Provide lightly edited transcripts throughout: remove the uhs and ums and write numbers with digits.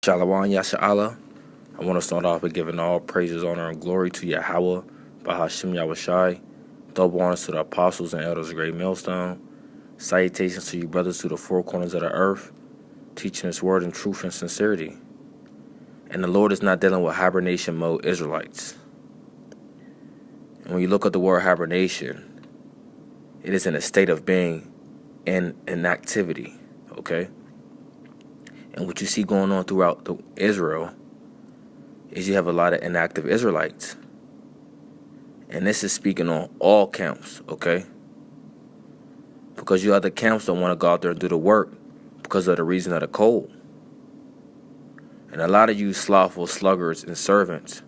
Shalom Yasha'Allah. I want to start off by giving all praises, honor, and glory to Yahweh, Bahashim Yahushai. Double honors to the apostles and elders of Great Millstone. Salutations to you brothers to the four corners of the earth, teaching His word in truth and sincerity. And the Lord is not dealing with hibernation mode Israelites. And when you look at the word hibernation, it is in a state of being in inactivity, okay? And what you see going on throughout Israel is you have a lot of inactive Israelites. And this is speaking on all camps, okay? Because you other camps don't want to go out there and do the work because of the reason of the cold. And a lot of you slothful sluggards and servants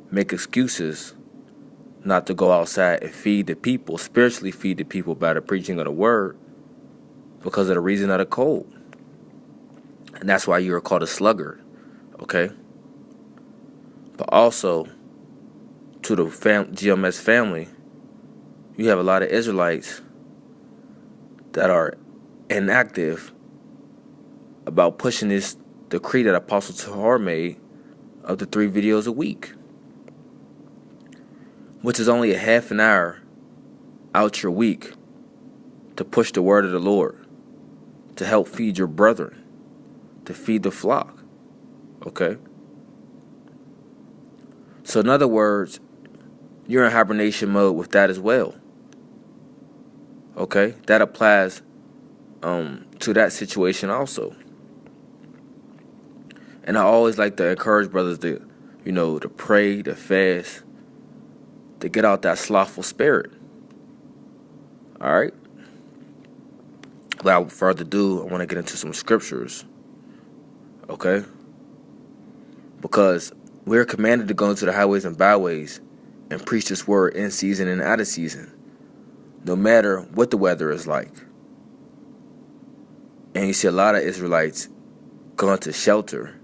make excuses not to go outside and feed the people, spiritually feed the people by the preaching of the word because of the reason of the cold. And that's why you are called a sluggard, okay? But also, to the GMS family, you have a lot of Israelites that are inactive about pushing this decree that Apostle Tahar made of the 3 videos a week, which is only a half an hour out your week to push the word of the Lord, to help feed your brethren, to feed the flock, okay? So in other words, you're in hibernation mode with that as well, okay? That applies to that situation also. And I always like to encourage brothers to, to pray, to fast, to get out that slothful spirit, all right? Without further ado, I want to get into some scriptures. Okay? Because we're commanded to go into the highways and byways and preach this word in season and out of season, no matter what the weather is like. And you see a lot of Israelites going to shelter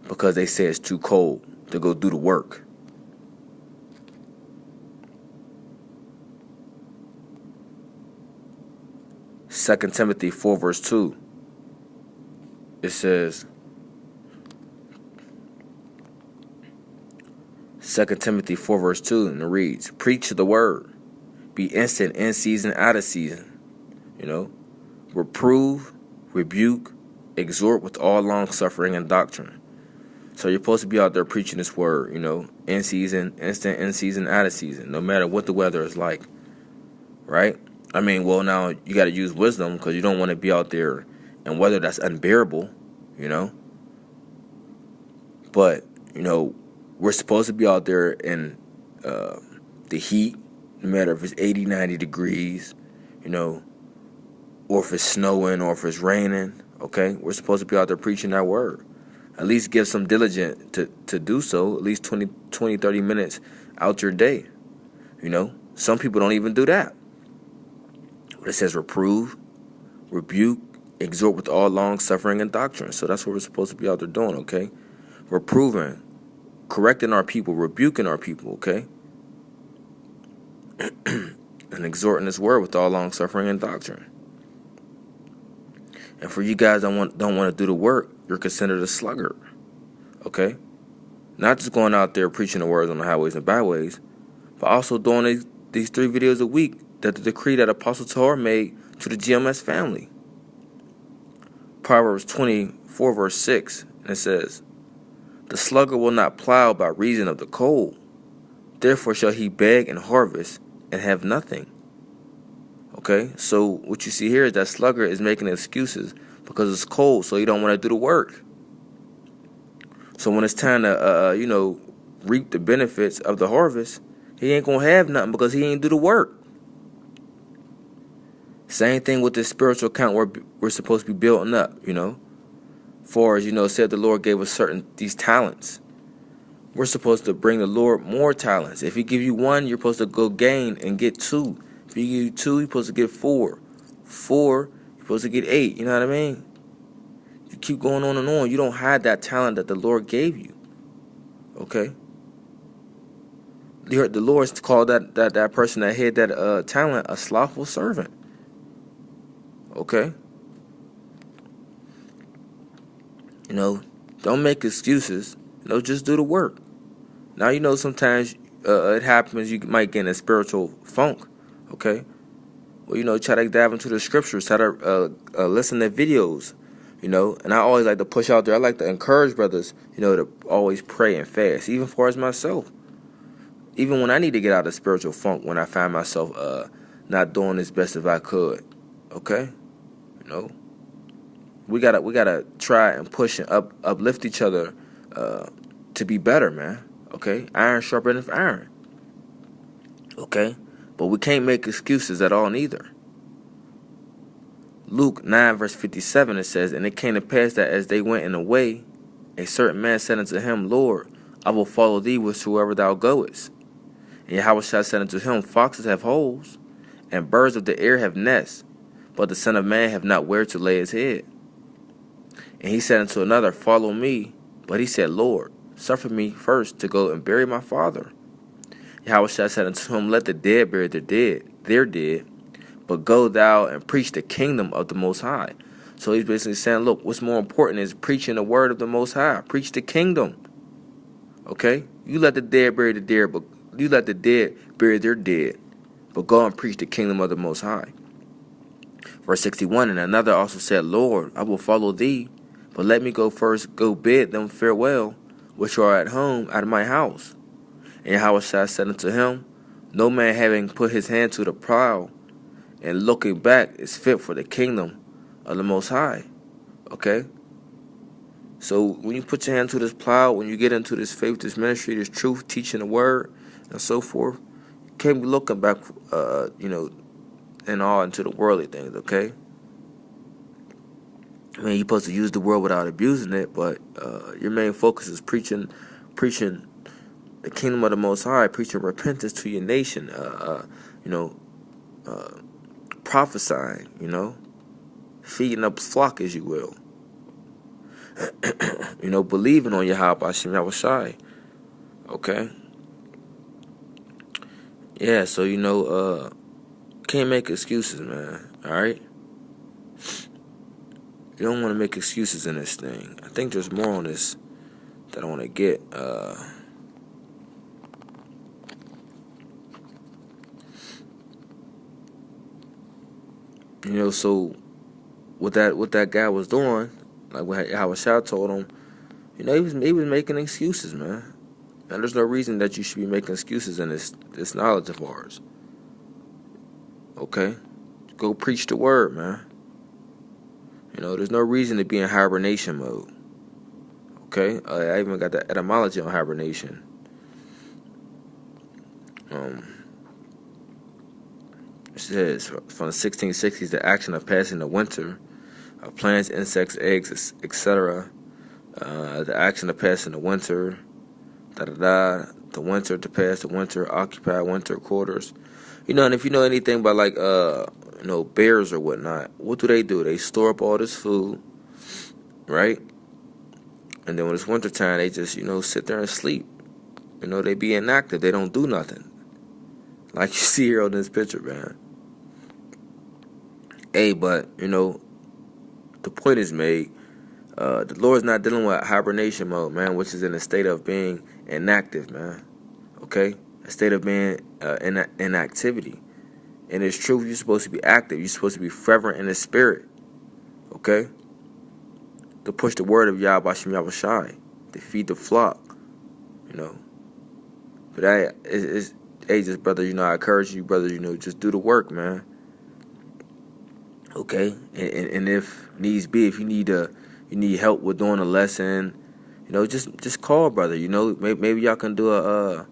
because they say it's too cold to go do the work. Second Timothy 4 verse 2. It says, 2 Timothy 4 verse 2, and it reads, preach the word, be instant in season, out of season, reprove, rebuke, exhort with all long suffering and doctrine. So you're supposed to be out there preaching this word, in season, instant, in season, out of season, no matter what the weather is like, right? I mean, well, now you got to use wisdom because you don't want to be out there in weather that's unbearable, But, we're supposed to be out there in the heat, no matter if it's 80, 90 degrees, or if it's snowing or if it's raining, okay? We're supposed to be out there preaching that word. At least give some diligence to do so, at least 20, 30 minutes out your day, Some people don't even do that. But it says reprove, rebuke, exhort with all long suffering and doctrine. So that's what we're supposed to be out there doing, okay? Reproving, correcting our people, rebuking our people, okay? And exhorting this word with all long suffering and doctrine. And for you guys that don't want to do the work, you're considered a sluggard, okay? Not just going out there preaching the words on the highways and byways, but also doing these 3 videos a week that the decree that Apostle Tahar made to the GMS family. Proverbs 24 verse 6, and it says, the sluggard will not plow by reason of the cold. Therefore shall he beg and harvest and have nothing. Okay, so what you see here is that sluggard is making excuses because it's cold, so he don't want to do the work. So when it's time to, reap the benefits of the harvest, he ain't going to have nothing because he ain't do the work. Same thing with this spiritual account where we're supposed to be building up, For as, said the Lord gave us these talents. We're supposed to bring the Lord more talents. If He give you 1, you're supposed to go gain and get 2. If He give you 2, you're supposed to get 4. 4, you're supposed to get 8. You know what I mean? You keep going on and on. You don't hide that talent that the Lord gave you. Okay? The Lord called that person that had that talent a slothful servant. Okay? You know, don't make excuses. You know, just do the work. Now, you know, sometimes it happens you might get in a spiritual funk, okay? Well, you know, try to dive into the scriptures, try to listen to videos, you know. And I always like to push out there. I like to encourage brothers, you know, to always pray and fast, even for as myself. Even when I need to get out of the spiritual funk, when I find myself not doing as best as I could, okay? You know, we gotta try and push and uplift each other to be better, man. Okay, iron sharpeneth iron. Okay, but we can't make excuses at all neither. Luke 9 verse 57 it says, and it came to pass that as they went in the way, a certain man said unto him, Lord, I will follow thee wheresoever thou goest. And Yahushua said unto him, foxes have holes, and birds of the air have nests, but the Son of Man have not where to lay his head. And he said unto another, follow me. But he said, Lord, suffer me first to go and bury my father. Yahushua said unto him, let the dead bury their dead, but go thou and preach the kingdom of the Most High. So he's basically saying, look, what's more important is preaching the word of the Most High. Preach the kingdom. Okay? You let the dead bury the dead, but you let the dead bury their dead, but go and preach the kingdom of the Most High. Verse 61, and another also said, Lord, I will follow thee, but let me go first, go bid them farewell, which are at home out of my house. And Yahweh said unto him, no man having put his hand to the plow, and looking back is fit for the kingdom of the Most High. Okay? So when you put your hand to this plow, when you get into this faith, this ministry, this truth, teaching the word, and so forth, you can't be looking back, you know, and all into the worldly things, okay? I mean, you're supposed to use the word without abusing it, but your main focus is preaching the kingdom of the Most High, preaching repentance to your nation, you know, prophesying, you know, feeding up flock, as you will. You know, believing on Yahweh Hashem Yahushai. Okay? Yeah, so, you know, can't make excuses, man. Alright? You don't want to make excuses in this thing. I think there's more on this that I want to get. You know, so what that guy was doing, like how Shah told him, you know, he was making excuses, man. And there's no reason that you should be making excuses in this knowledge of ours. Okay? Go preach the word, man. You know, there's no reason to be in hibernation mode. Okay? I even got the etymology on hibernation. It says, from the 1660s, the action of passing the winter of plants, insects, eggs, etc. The action of passing the winter, the winter, to pass the winter, occupy winter quarters. You know, and if you know anything about, like, you know, bears or whatnot, what do? They store up all this food, right? And then when it's wintertime, they just, you know, sit there and sleep. You know, they be inactive. They don't do nothing. Like you see here on this picture, man. Hey, but, you know, the point is made. The Lord's not dealing with hibernation mode, man, which is in a state of being inactive, man. Okay? A state of being in inactivity. And it's true, you're supposed to be active. You're supposed to be fervent in the spirit. Okay? To push the word of Yahweh Hashem Yahushai. To feed the flock. You know. But hey, just brother, you know, I encourage you, brother, you know, just do the work, man. Okay? And if needs be, if you need help with doing a lesson, you know, just call, brother. You know, maybe y'all can do a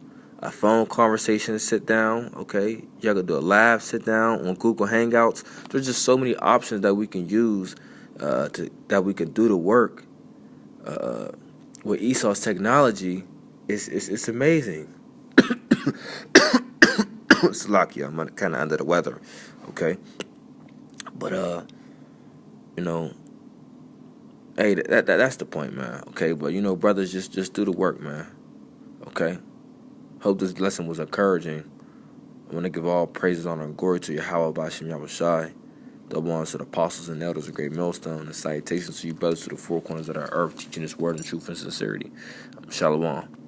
phone conversation, sit down, okay? Y'all can do a live sit down on Google Hangouts. There's just so many options that we can use that we can do the work. With Esau's technology, it's amazing. It's lucky. I'm kind of under the weather, okay? But you know, hey, that's the point, man. Okay, but you know, brothers, just do the work, man. Okay. Hope this lesson was encouraging. I want to give all praises, honor, and glory to Yahweh Bashem Yahushai. Double honors to the apostles and elders of Great Millstone, and salutations to you brothers to the four corners of the earth, teaching this word in truth and sincerity. Shalom.